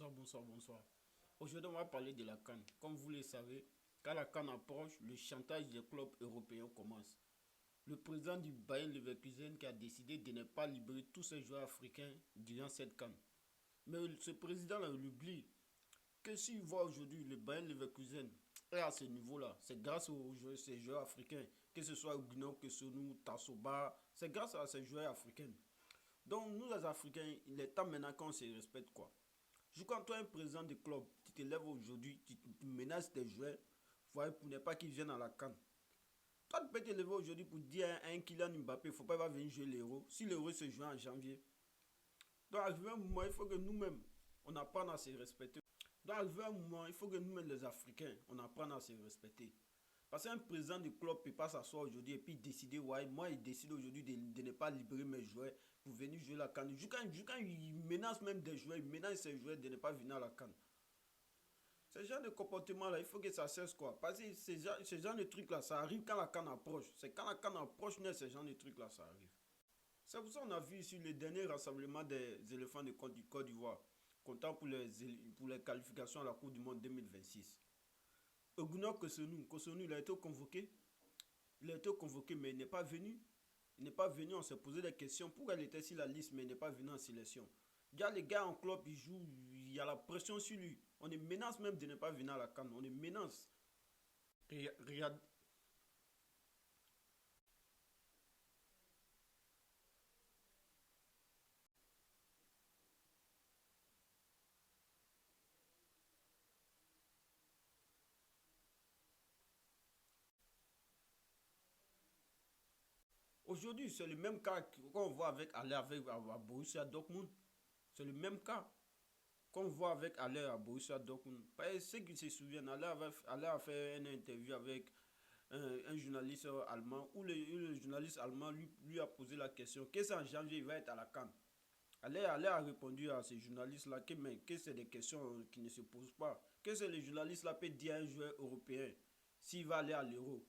Bonsoir. Aujourd'hui, on va parler de la CAN. Comme vous le savez, quand la CAN approche, le chantage des clubs européens commence. Le président du Bayer Leverkusen qui a décidé de ne pas libérer tous ses joueurs africains durant cette CAN. Mais ce président-là, il oublie que s'il voit aujourd'hui le Bayer Leverkusen est à ce niveau-là, c'est grâce aux joueurs, ces joueurs africains, que ce soit Gnok, Kessonou, Tassoba, c'est grâce à ces joueurs africains. Donc nous les Africains, il est temps maintenant qu'on se respecte quoi. Je quand toi un président de club, tu te lèves aujourd'hui, tu menaces tes joueurs, pour ne pas qu'ils viennent à la CAN. Toi tu peux te lever aujourd'hui pour dire à un Kylian Mbappé, il ne faut pas venir jouer l'Euro. Si l'Euro se joue en janvier. Donc à un moment, il faut que nous-mêmes, on apprenne à se respecter. Donc à un moment, il faut que nous-mêmes les Africains, on apprenne à se respecter. Parce qu'un président du club ne peut pas s'asseoir aujourd'hui et puis décider, ouais, moi il décide aujourd'hui de ne pas libérer mes joueurs pour venir jouer la CAN. Quand il menace même des joueurs, il menace ses joueurs de ne pas venir à la CAN. Ce genre de comportement-là, il faut que ça cesse quoi. Parce que ce genre de trucs-là, ça arrive quand la CAN approche. C'est quand la CAN approche, ce genre de trucs-là, ça arrive. C'est pour ça qu'on a vu ici le dernier rassemblement des éléphants de Côte d'Ivoire, comptant pour les qualifications à la Coupe du Monde 2026. Ogunor Kosunu, il a été convoqué. Il a été convoqué, mais il n'est pas venu. Il n'est pas venu, on s'est posé des questions. Pourquoi il était sur la liste, mais il n'est pas venu en sélection. Il y a les gars en club, ils jouent, il y a la pression sur lui. On les menace même de ne pas venir à la CAN. On les menace. Regarde. Aujourd'hui, c'est le même cas qu'on voit avec Aller avec à Borussia Dortmund. C'est le même cas qu'on voit avec Aller à Borussia Dortmund. Ceux qui se souviennent, Aller a fait une interview avec un journaliste allemand où le journaliste allemand lui a posé la question qu'est-ce qu'en janvier il va être à la CAN. Aller a répondu à ces journalistes-là que c'est des questions qui ne se posent pas. Qu'est-ce que les journalistes-là peuvent dire à un joueur européen s'il va aller à l'Euro.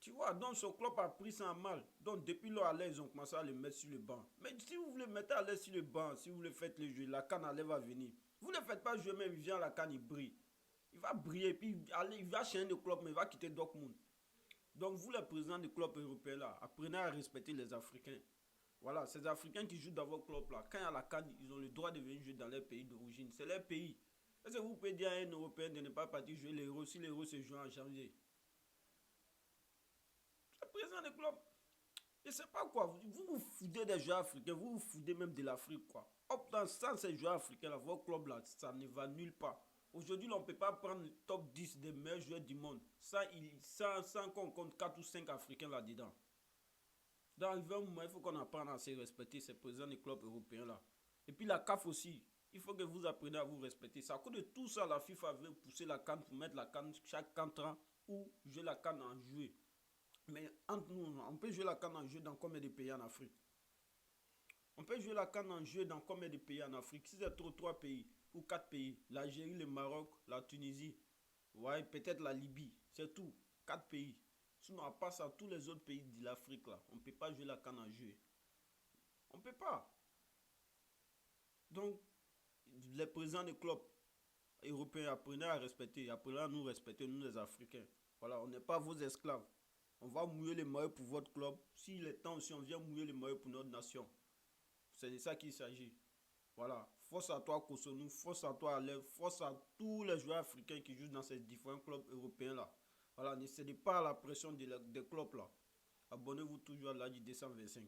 Tu vois, donc son club a pris ça en mal. Donc depuis là, ils ont commencé à le mettre sur le banc. Mais si vous voulez mettre à l'aise sur le banc, si vous voulez faire le jeu, la CAN va venir. Vous ne faites pas jouer même, il vient à la CAN, il brille. Il va briller, puis il va changer de club, mais il va quitter Dortmund. Donc vous, les présidents du club européen là, apprenez à respecter les Africains. Voilà, ces Africains qui jouent dans votre club là, quand il y a la CAN, ils ont le droit de venir jouer dans leur pays d'origine. C'est leur pays. Est-ce que vous pouvez dire à un Européen de ne pas partir jouer l'Euro si l'Euro se joue en janvier? Le président du club, je ne sais pas quoi, vous vous foutez des joueurs africains, vous vous foutez même de l'Afrique quoi. Hop, sans ces joueurs africains là, votre club là, ça ne va nulle part. Aujourd'hui, on ne peut pas prendre le top 10 des meilleurs joueurs du monde sans qu'on compte 4 ou 5 Africains là-dedans. Dans un moment, il faut qu'on apprenne à se respecter ces présidents des clubs européens là. Et puis la CAF aussi, il faut que vous appreniez à vous respecter. C'est à cause de tout ça, la FIFA veut pousser la CAN pour mettre la CAN chaque 4 ans ou jouer la CAN en jouer. Mais entre nous, on peut jouer la CAN en jeu dans combien de pays en Afrique? On peut jouer la CAN en jeu dans combien de pays en Afrique? Si c'est trop 3 pays ou 4 pays, l'Algérie, le Maroc, la Tunisie, ouais, peut-être la Libye, c'est tout. 4 pays. Sinon, à part ça, tous les autres pays de l'Afrique, là, on ne peut pas jouer la CAN en jeu. On ne peut pas. Donc, les présidents des clubs européens, apprenez à respecter, apprenez à nous respecter, nous les Africains. Voilà, on n'est pas vos esclaves. On va mouiller les maillots pour votre club. S'il est temps aussi, on vient mouiller les maillots pour notre nation. C'est de ça qu'il s'agit. Voilà. Force à toi, Kosunu. Force à toi, Alev. Force à tous les joueurs africains qui jouent dans ces différents clubs européens là. Voilà. Ne cédez pas à la pression des clubs là. Abonnez-vous toujours à l'AJ 225.